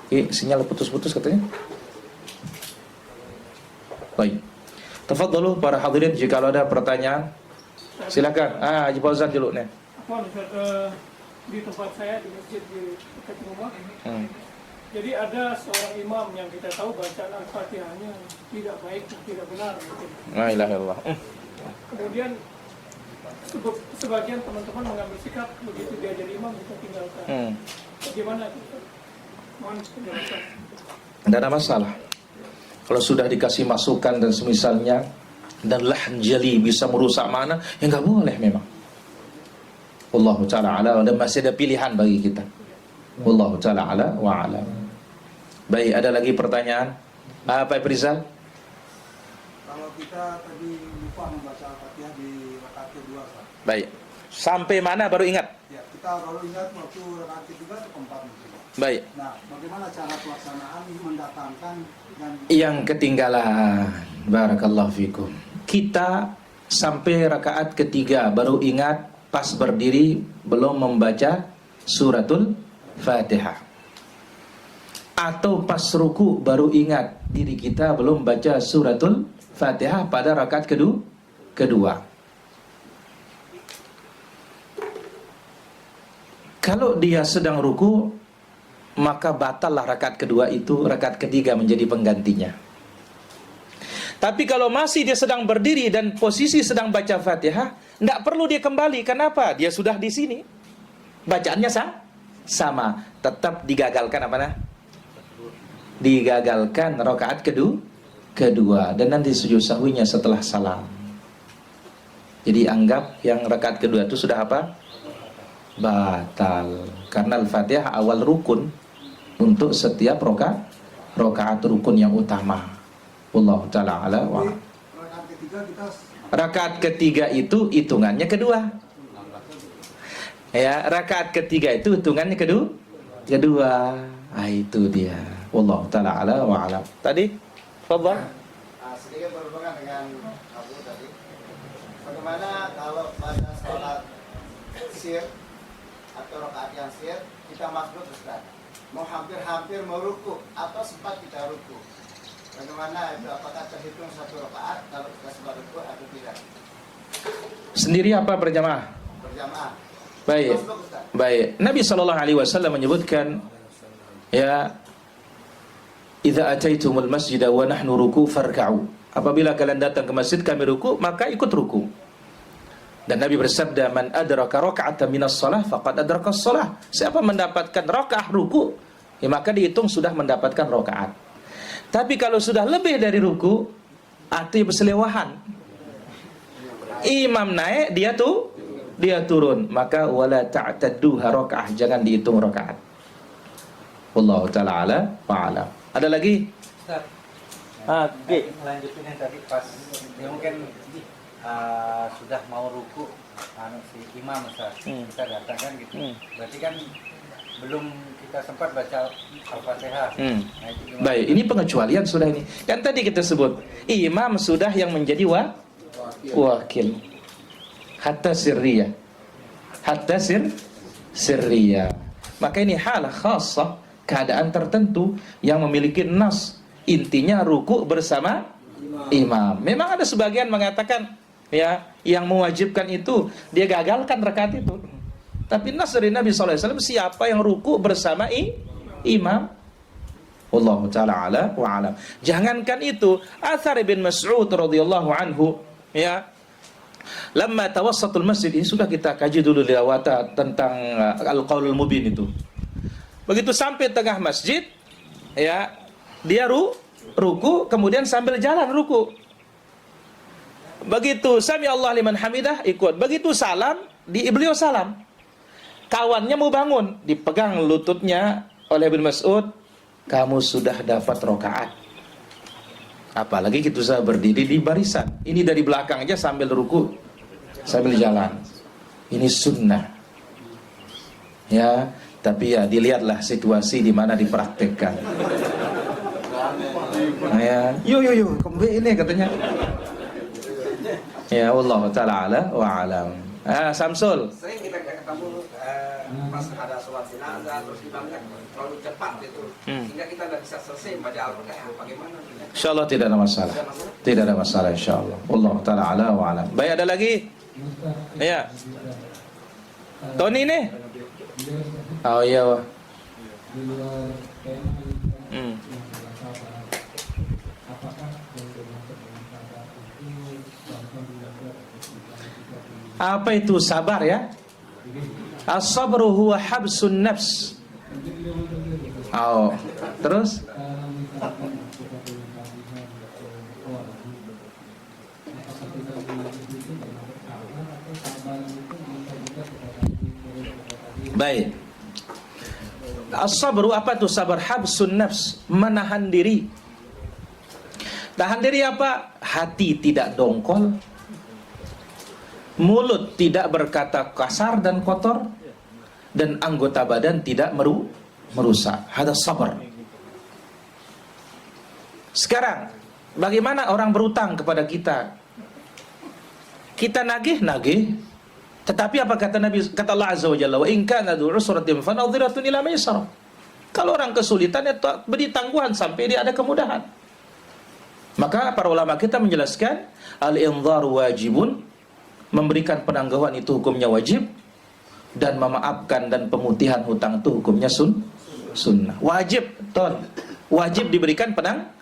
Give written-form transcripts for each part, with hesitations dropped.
Sinyal putus-putus katanya. Baik. Tafadhalu para hadirin, jika ada pertanyaan silakan. Haji Fauzan dulu nih. Di tempat saya di masjid di dekat rumah, jadi ada seorang imam yang kita tahu bacaan Al-Fatihahnya tidak baik, tidak benar mungkin. La ilaha illallah. Kemudian sebagian teman-teman mengambil sikap begitu dia jadi imam kita tinggalkan. Bagaimana itu? Mohon penjelasan. Tidak ada masalah. Kalau sudah dikasih masukan dan semisalnya, dan lahn jali bisa merusak mana, ya nggak boleh memang. Wallahu ta'ala ala, dan masih ada pilihan bagi kita. Wallahu ta'ala ala wa alam. Baik, ada lagi pertanyaan? Pak Rizal? Kalau kita tadi lupa membaca Al-Fatihah di rakaat kedua, Pak. Baik. Sampai mana baru ingat? Ya, kita baru ingat waktu rakaat ketiga atau keempat mungkin. Baik. Nah, bagaimana cara pelaksanaan mendatangkan dan yang ketinggalan? Barakallahu fikum. Kita sampai rakaat ketiga baru ingat pas berdiri belum membaca suratul Fatihah, atau pas ruku baru ingat diri kita belum baca suratul Fatihah pada rakaat kedua. Kalau dia sedang ruku, maka batallah rakaat kedua itu, rakaat ketiga menjadi penggantinya. Tapi kalau masih dia sedang berdiri dan posisi sedang baca Fatihah, tidak perlu dia kembali. Kenapa? Dia sudah di sini. Bacaannya sama. Tetap digagalkan apa nah? Digagalkan rakaat kedua dan nanti sujud sahwinya setelah salam. Jadi anggap yang rakaat kedua itu sudah apa? Batal. Karena Al-Fatihah awal rukun untuk setiap rakaat rukun yang utama. Wallahu ta'ala ala wa. Rakaat ketiga itu hitungannya kedua. Ya, rakaat ketiga itu hitungannya kedua. Itu dia. Wallahu ta'ala ala wa alam. Tadi, fadhal. Sedikit berhubungan dengan Abu tadi. Bagaimana kalau pada sholat sir atau rakaat yang sir kita makbul Ustaz, mau hampir mau ruku atau sempat kita ruku, bagaimana itu, apakah terhitung satu rakaat kalau kita sempat ruku atau tidak? Sendiri apa berjamaah? Berjamaah. Baik. Nabi SAW menyebutkan, ya, idza ataitumul masjida wa nahnu ruku farka'u. Apabila kalian datang ke masjid kami ruku, maka ikut ruku. Dan Nabi bersabda, man adraka raka'atan minas shalah faqad adraka shalah. Siapa mendapatkan rakaat ruku, ya maka dihitung sudah mendapatkan rakaat. Tapi kalau sudah lebih dari ruku, artinya berselewahan. Imam naik, dia turun, maka wala ta'tadduha rakaah, jangan dihitung rakaat. Wallahu ta'ala ala wa alam. Ada lagi? Ustaz, melanjutin yang tadi pas dia mungkin sudah mau ruku si imam Ustaz, kita datang kan gitu. Berarti kan belum kita sempat baca Al-Fatihah. Nah, baik, ini pengecualian sudah ini. Kan tadi kita sebut imam sudah yang menjadi wakil. Hatta sirriyah. Maka ini halah khassah, keadaan tertentu yang memiliki nas. Intinya ruku bersama imam. Memang ada sebagian mengatakan, ya, yang mewajibkan itu dia gagalkan rakaat itu. Tapi nas dari Nabi SAW, siapa yang ruku bersama imam, wallahu ta'ala ala wa alam. Jangankan itu, Athar bin Mas'ud radhiyallahu anhu, ya, lamma tawassatul masjid, ini sudah kita kaji dulu di awata tentang al-qaulul mubin itu. Begitu sampai tengah masjid, ya, dia ruku, kemudian sambil jalan ruku. Begitu sami Allah liman hamidah, ikut. Begitu salam, beliau salam. Kawannya mau bangun, dipegang lututnya oleh bin Mas'ud, kamu sudah dapat rakaat. Apalagi kita bisa berdiri di barisan. Ini dari belakang aja sambil ruku, sambil jalan. Ini sunnah. Ya, tapi ya dilihatlah situasi di mana dipraktekkan. Ya, yuk, kembali ini katanya. Ya Allah ta'ala ala wa alam. Samsul. Sering kita ketemu pas ada sholat jenazah terus imamnya terlalu cepat gitu, sehingga kita nggak bisa selesai baca Al-Fatihah. Bagaimana? Insyaallah tidak ada masalah. Tidak ada masalah insyaallah. Allah taala ala wa alam. Baik, ada lagi? Ya. Tony nih. Oh iya. Wah. Apa itu sabar ya? As-sabru huwa habsun nafs. Oh, terus? Baik. As-sabru apa itu sabar? Habsun nafs, menahan diri. Tahan diri apa? Hati tidak dongkol, mulut tidak berkata kasar dan kotor, dan anggota badan tidak merusak. Ada sabar. Sekarang, bagaimana orang berutang kepada kita? Kita nagih. Tetapi apa kata Nabi, kata Allah Azza wa Jalla, wa in kana dzu usratin fa nadhiratun ila maisarah. Kalau orang kesulitan ya beri tangguhan sampai dia ada kemudahan. Maka para ulama kita menjelaskan al-inzar wajibun, memberikan penangguhan itu hukumnya wajib, dan memaafkan dan pemutihan hutang itu hukumnya sunnah. Wajib, wajib diberikan penang.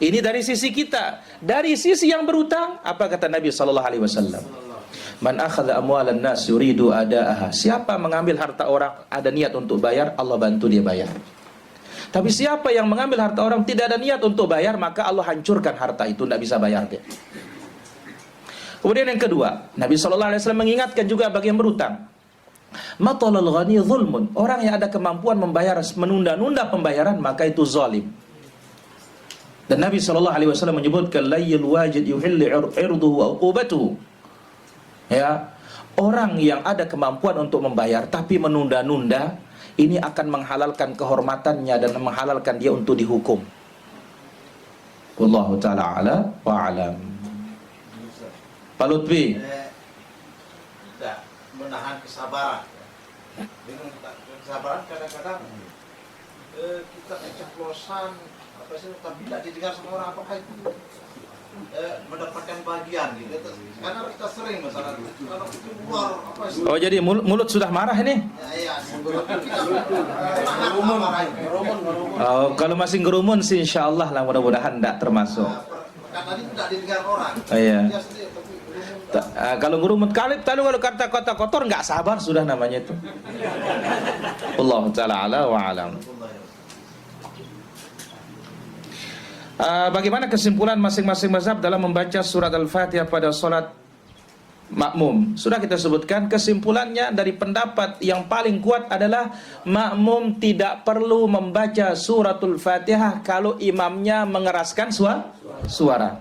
Ini dari sisi kita. Dari sisi yang berutang, apa kata Nabi sallallahu alaihi wasallam? Man akhadha amwalan nas yuridu adaaha. Siapa mengambil harta orang ada niat untuk bayar, Allah bantu dia bayar. Tapi siapa yang mengambil harta orang tidak ada niat untuk bayar, maka Allah hancurkan harta itu, tidak bisa bayar dia. Kemudian yang kedua, Nabi SAW mengingatkan juga bagi yang berutang. Matalal ghani zulmun. Orang yang ada kemampuan membayar, menunda-nunda pembayaran, maka itu zalim. Dan Nabi SAW menyebutkan layyul wajid yuhilli irduhu wa uqubatuhu. Ya, orang yang ada kemampuan untuk membayar tapi menunda-nunda, ini akan menghalalkan kehormatannya dan menghalalkan dia untuk dihukum. Wallahu ta'ala ala wa alam. Pak Lutfi. Tidak menahan kesabaran. Dengan kesabaran kadang-kadang kita keceplosan apa sih, tapi tidak didengar sama orang, apakah itu mendapatkan bagian gitu. Karena kita sering masalah kalau itu keluar apa sih? Oh, jadi mulut sudah marah ini? Ya, sebelum kita menahan amarah. Oh, kalau masih ngerumun sih insyaallah lah, mudah-mudahan tidak termasuk. Karena ini tidak didengar orang. Oh, iya. Dia sendiri, tapi Kalau ngurumut kalib, kalau kata-kata kotor nggak sabar sudah namanya itu. Allah taala ala wa alam. Bagaimana kesimpulan masing-masing mazhab dalam membaca surat Al-Fatihah pada salat makmum? Sudah kita sebutkan kesimpulannya dari pendapat yang paling kuat adalah makmum tidak perlu membaca suratul Fatihah kalau imamnya mengeraskan suara.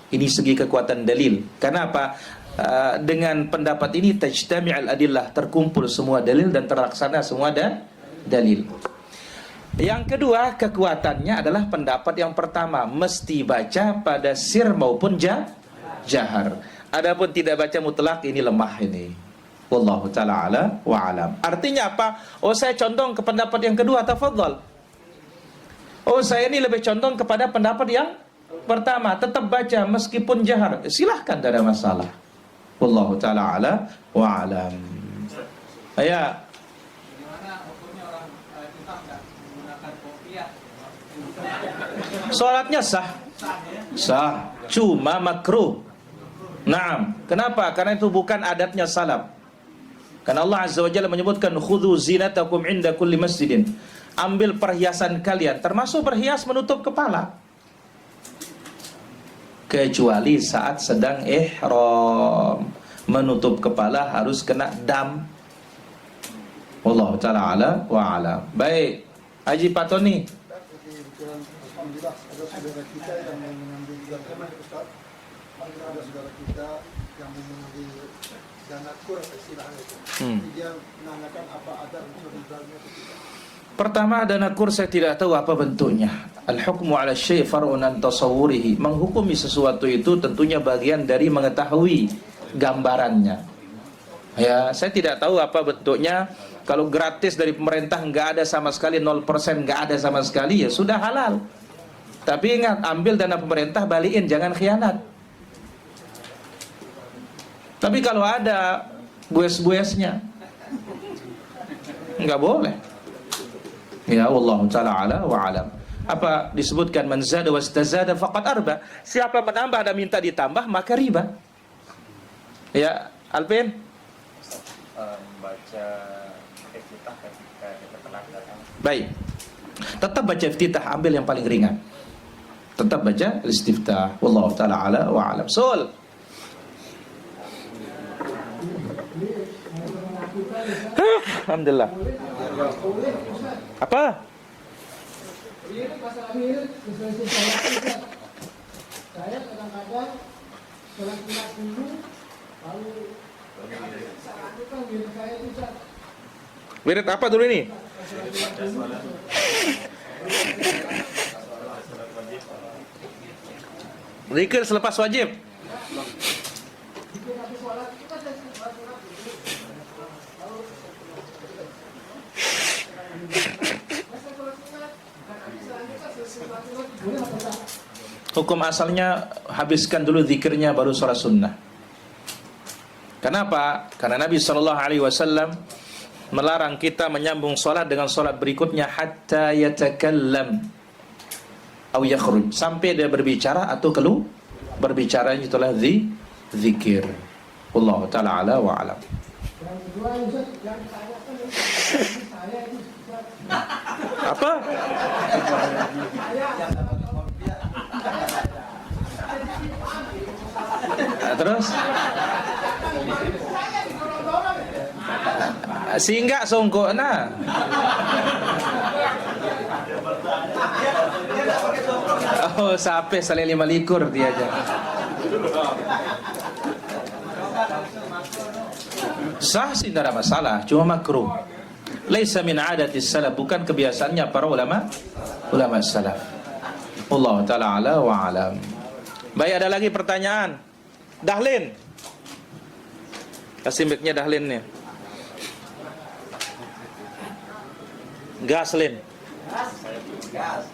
Ini segi kekuatan dalil. Karena apa? Dengan pendapat ini tajtami'al adillah, terkumpul semua dalil dan terlaksana semua dalil. Yang kedua, kekuatannya adalah pendapat yang pertama, mesti baca pada sir maupun jahar. Adapun tidak baca mutlak, ini lemah ini. Wallahu ta'ala ala wa alam. Artinya apa? Oh, saya condong ke pendapat yang kedua, tafadhal. Oh, saya ini lebih condong kepada pendapat yang pertama, tetap baca meskipun jahar. Silahkan, tidak ada masalah. Wallahu ta'ala ala wa alam. Ya. Salatnya sah, cuma makruh. Naam. Kenapa? Karena itu bukan adatnya salaf. Karena Allah Azza wa Jalla menyebutkan khudhu zinatakum inda kulli masjidin. Ambil perhiasan kalian, termasuk berhias menutup kepala. Kecuali saat sedang ihram, menutup kepala harus kena dam. Wallahu ta'ala ala wa ala. Baik, Haji Patoni. Alhamdulillah ada saudara kita yang mau mengambil zakat, Ustaz. Ada saudara kita yang mau mengambil dana kur, istilahnya itu. Dia menanyakan apa ada unsur ribalnya atau tidak. Pertama, dana kur saya tidak tahu apa bentuknya. Al-hukmu ala syai' far'un an tasawwurihi. Menghukumi sesuatu itu tentunya bagian dari mengetahui gambarannya. Ya, saya tidak tahu apa bentuknya. Kalau gratis dari pemerintah nggak ada sama sekali, 0% nggak ada sama sekali, ya sudah halal. Tapi ingat, ambil dana pemerintah, balikin, jangan khianat. Tapi kalau ada bues-buesnya, nggak boleh. Ya Allah Ta'ala ala wa alam. Apa disebutkan, man zada wastazada faqad arba. Siapa menambah dan minta ditambah, maka riba. Ya, Alvin? Baca iftitah ketika kita penanggalan. Baik. Tetap baca iftitah, ambil yang paling ringan. Tetap baca istiftah. Wallahu ta'ala ala wa alam. Soal. Alhamdulillah. Apa? Saya kadang-kadang sholat sunat dulu, lalu saya lakukan wirid saya itu, Ustaz. Wirid apa dulu ini? Zikir selepas wajib. Hukum asalnya habiskan dulu zikirnya baru sholat sunnah. Kenapa? Karena Nabi SAW melarang kita menyambung sholat dengan sholat berikutnya hatta yatakallam atau yakhruj, sampai dia berbicara atau keluar. Berbicara itulah zikir. Wallahu ta'ala ala wa alam. Yang kedua, Ustaz, yang ditanyakan saya itu Apa? Terus? Sehingga songkok nah. Oh, sampai saling 5 likur dia aja. Sah sih tidak ada masalah, cuma makruh. Laisa min adatis salaf, bukan kebiasaannya para ulama salaf. Allah taala ala wa alam. Baik, ada lagi pertanyaan. Dahlin. Kasih mic-nya Dahlin nih. Gaslin. Gas.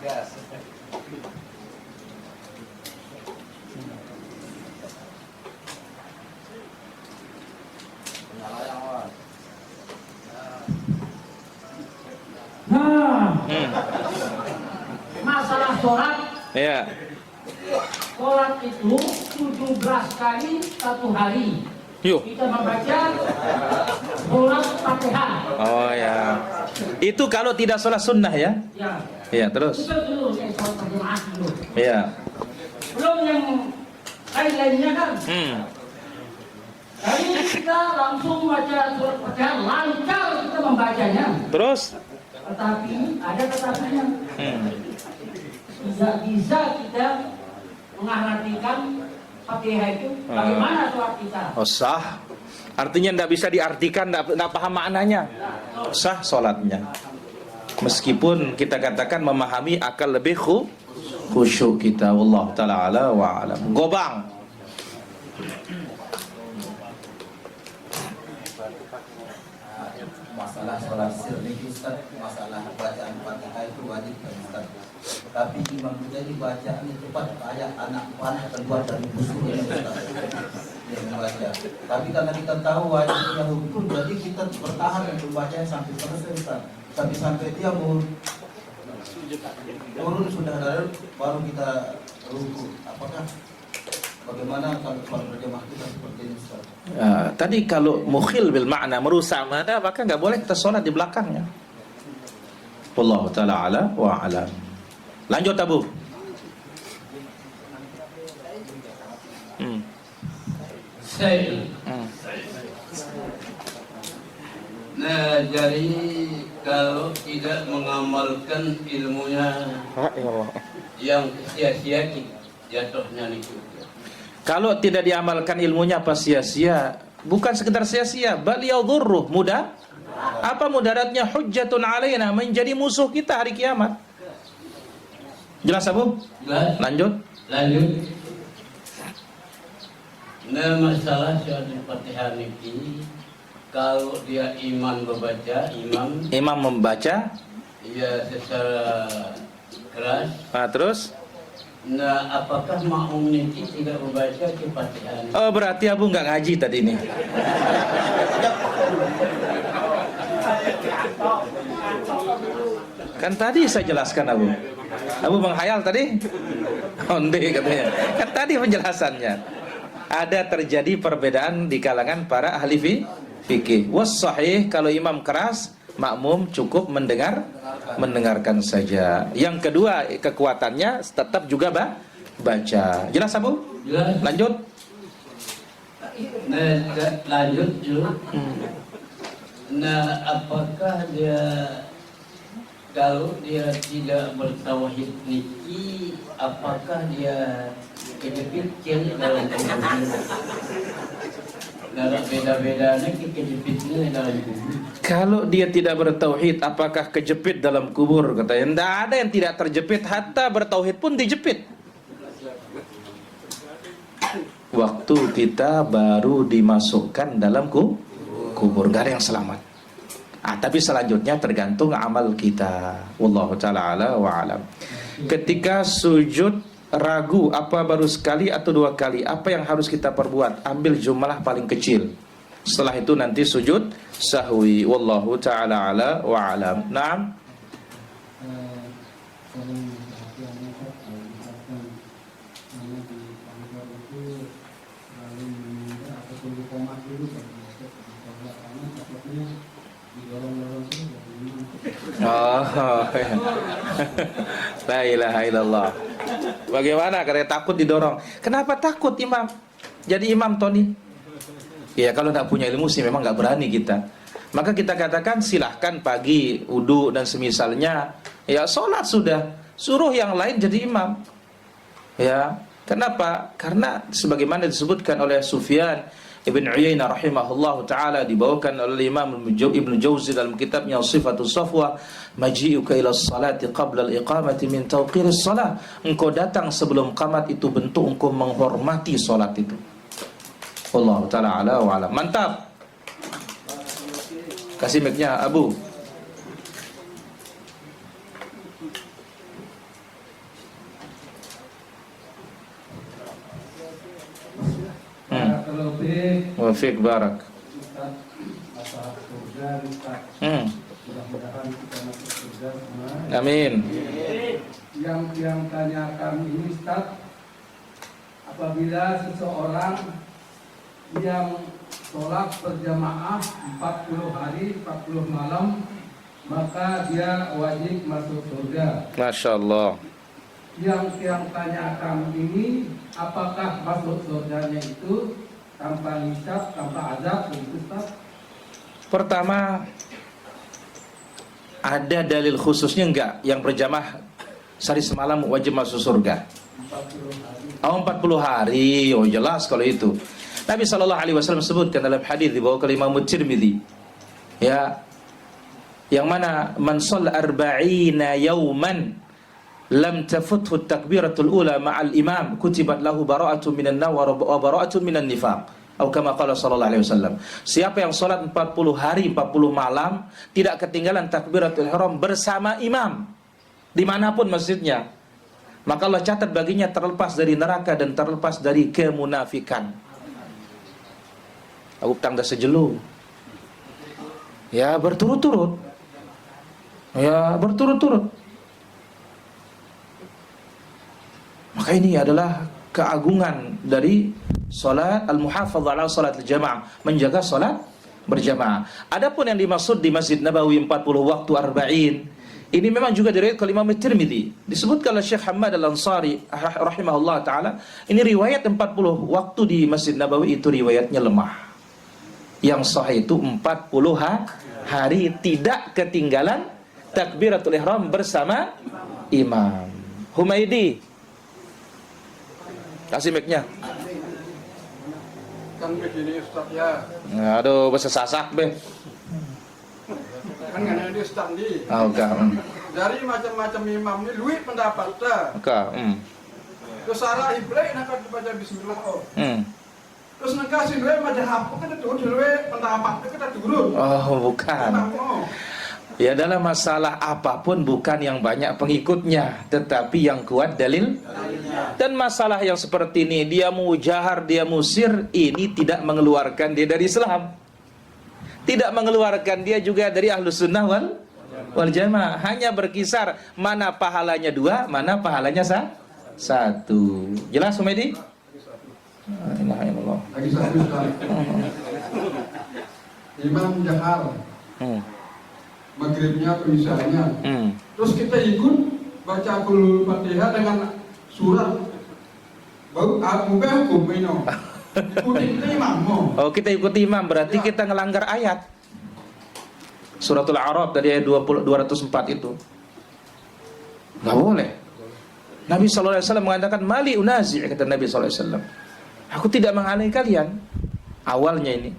Masalah sholat. Ya. Sholat itu 17 kali satu hari. Yuk. Kita membaca sholat Fatihah. Oh ya. Itu kalau tidak sholat sunnah ya? Ya. Ya, terus. Itu dulu yang sholat berjamaah dulu. Ya. Belum yang lain-lainnya kan. Jadi kita langsung baca surat Fatihah, lancar kita membacanya. Terus? Tetapi ada tetapinya. Tidak bisa kita mengartikan Fatihah itu bagaimana sholat kita. Oh, sah. Artinya tidak bisa diartikan, tidak paham maknanya. Sah sholatnya. Meskipun kita katakan memahami akal lebih khusyuk kita. Wallahu ta'ala ala wa alam. Gobang. Masalah sholat sir ini Ustaz, masalah bacaan Fatihah itu wajib kan Ustaz. Tapi imam kita ini bacaannya cepat kayak anak panah keluar dari busuknya Ustaz. Dia membaca. Tapi karena kita tahu wajibnya hukum, jadi kita bertahan untuk bacanya sampai selesai Ustaz. Tapi sampai dia turun sudah dari baru kita ruku. Apakah bagaimana kalau sholat berjamaah kita seperti ini Ustaz? Tadi kalau mukhil bil makna, merusak makna, maka nggak boleh kita sholat di belakangnya. Wallahu ta'ala ala wa alam. Lanjut Abu. Nah, jadi kalau tidak mengamalkan ilmunya yang sia-sia jatuhnya itu. Kalau tidak diamalkan ilmunya apa sia-sia? Bukan sekedar sia-sia, bal yadhurruh, mudah. Apa mudaratnya? Hujjatun alaina, menjadi musuh kita hari kiamat. Jelas Abu? Jelas. Lanjut. Nah, masalah surat Al-Fatihah ini, kalau dia imam membaca ya secara keras. Nah, terus Nah, apakah makmum ini tidak membaca Al-Fatihah? oh, berarti Abu nggak ngaji tadi ini. Kan tadi saya jelaskan Abu menghayal tadi. Onde katanya. Kan tadi penjelasannya. Ada terjadi perbedaan di kalangan para ahli fikih. Was sahih, kalau imam keras, makmum cukup mendengarkan saja. Yang kedua, kekuatannya tetap juga baca. Jelas Abu? Jelas. Lanjut. Nah, lanjut Ju. Nah, apakah dia kalau dia tidak bertauhid niki, apakah dia kejepit dalam kubur? Nah, beda-bedanya kejepitnya dalam kubur. Kalau dia tidak bertauhid, apakah kejepit dalam kubur? Katanya, tidak ada yang tidak terjepit, hatta bertauhid pun dijepit. Waktu kita baru dimasukkan dalam kubur, gak ada yang selamat. Tapi selanjutnya tergantung amal kita. Wallahu ta'ala ala wa alam. Ketika sujud ragu, apa baru sekali atau 2 kali? Apa yang harus kita perbuat? Ambil jumlah paling kecil. Setelah itu nanti sujud sahwi. Wallahu ta'ala ala wa alam. Naam. Oh, la ilaha illallah. Bagaimana katanya takut didorong? Kenapa takut imam? Jadi imam Tony. Ya kalau tidak punya ilmu sih memang nggak berani kita. Maka kita katakan silahkan pagi wudu dan semisalnya. Ya sholat sudah. Suruh yang lain jadi imam. Ya kenapa? Karena sebagaimana disebutkan oleh Sufyan Ibn Uyainah rahimahullah ta'ala, dibawakan oleh Imam Ibn Jauzi dalam kitabnya Sifatus Safwa, maji'uka ila salati qabla al-iqamati min tawqiris salah. Engkau datang sebelum qamat itu bentuk engkau menghormati salat itu. Wallahu ta'ala ala wa alam. Mantap. Kasih mic-nya Abu. Wafiq barak. Amin. Yang tanyakan ini Ustaz, apabila seseorang yang sholat berjamaah 40 hari 40 malam, maka dia wajib masuk surga. Masya Allah. Yang tanyakan ini, apakah masuk surganya itu tanpa hisab, tanpa azab, begitu Ustaz? Pertama, ada dalil khususnya enggak yang berjamaah sehari semalam wajib masuk surga? 40 hari. Oh jelas kalau itu. Nabi SAW sebutkan dalam hadis dibawakan oleh Imam Tirmidzi, ya, yang mana man shalla 40 yawman lam tafuthu takbiratul ula ma'al imam kutibat lahu bara'atun minan nar wa bara'atun minan nifaq, atau kama qala sallallahu alaihi wasallam. Siapa yang salat 40 hari 40 malam tidak ketinggalan takbiratul ihram bersama imam dimanapun masjidnya, maka Allah catat baginya terlepas dari neraka dan terlepas dari kemunafikan. Aku tangga sejelu. Ya berturut-turut. Ya berturut-turut. Maka ini adalah keagungan dari salat al-muhafadzah ala salat al-jamaah, menjaga salat berjamaah. Adapun yang dimaksud di Masjid Nabawi 40 waktu arba'in, ini memang juga diriwayatkan oleh Imam Tirmidzi. Disebutkan oleh Syekh Hamad Al-Ansari rahimahullah taala, ini riwayat 40 waktu di Masjid Nabawi itu riwayatnya lemah. Yang sahih itu 40 hari tidak ketinggalan takbiratul ihram bersama imam. Humaidi, kasih mic-nya. Kan begini Ustaz ya. Aduh, bahasa sasak be. Kan ada Ustaz ni. Oke. Dari macam-macam imam ni luit pendapat ta. Oke. Ke Sarah Ibrahim nak baca bismillah. terus nengkasin we majahap kita turun we pendapat kita turun. Oh, bukan. Ya, dalam masalah apapun bukan yang banyak pengikutnya, tetapi yang kuat dalil. Dan masalah yang seperti ini, dia mujahar, dia musir, ini tidak mengeluarkan dia dari Islam, tidak mengeluarkan dia juga dari Ahlus Sunnah wal Jamaah. Hanya berkisar mana pahalanya 2, mana pahalanya 1. Jelas, Humaydi? Alhamdulillah. Lagi satu sekali. Imam jahar. Maghribnya atau misalnya. Terus kita ikut baca Al-Fatihah dengan surat baru mungkin hukum ini. Ikuti imam. Oh, kita ikuti imam berarti kita ngelanggar ayat. Suratul A'raf dari ayat 204 itu. Enggak boleh. Nabi sallallahu alaihi wasallam mengatakan mali unazi', kata Nabi sallallahu alaihi wasallam. Aku tidak menghalangi kalian awalnya ini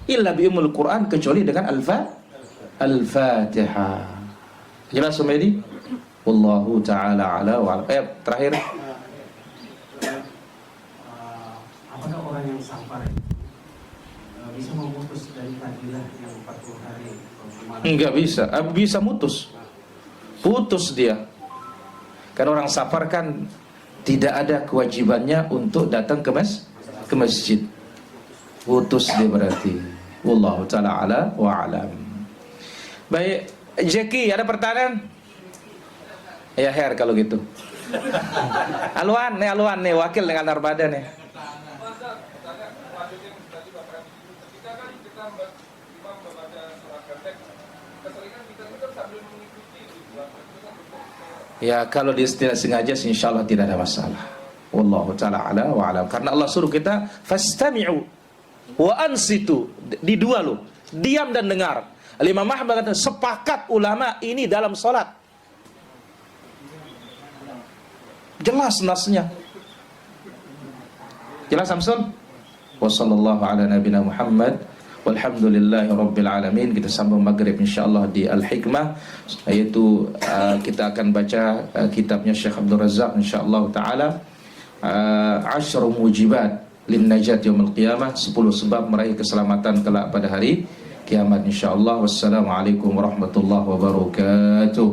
illa bi umul Quran, kecuali dengan Al-Fatihah. Jelas, Sumaydi? Wallahu ta'ala ala wa ala. Terakhir. Apakah orang yang sabar bisa memutus dari fadilah yang 40 hari? Enggak bisa. Bisa mutus. Putus dia. Karena orang safar kan tidak ada kewajibannya untuk datang ke masjid. Putus dia berarti. Wallahu ta'ala ala wa alam. Baik, Jackie, ada pertanyaan? Ya, Her kalau gitu. Alwan nih wakil dengan Arbada nih. Ya, kalau tidak sengaja insya Allah tidak ada masalah. Wallahu ta'ala ala wa alam. Karena Allah suruh kita fastami'u wa ansitu. Di dua loh, diam dan dengar. Imam Ahmad kata sepakat ulama ini dalam sholat. Jelas nasnya. Jelas, Samsul? Wa sallallahu ala nabina Muhammad walhamdulillahi rabbil alamin. Kita sambung maghrib insyaallah di Al-Hikmah, yaitu kita akan baca kitabnya Syekh Abdul Razak insyaallah taala, 10 mujibat lin najat yaumil qiyamah, 10 sebab meraih keselamatan kelak pada hari kiamat insyaallah. Wassalamualaikum warahmatullahi wabarakatuh.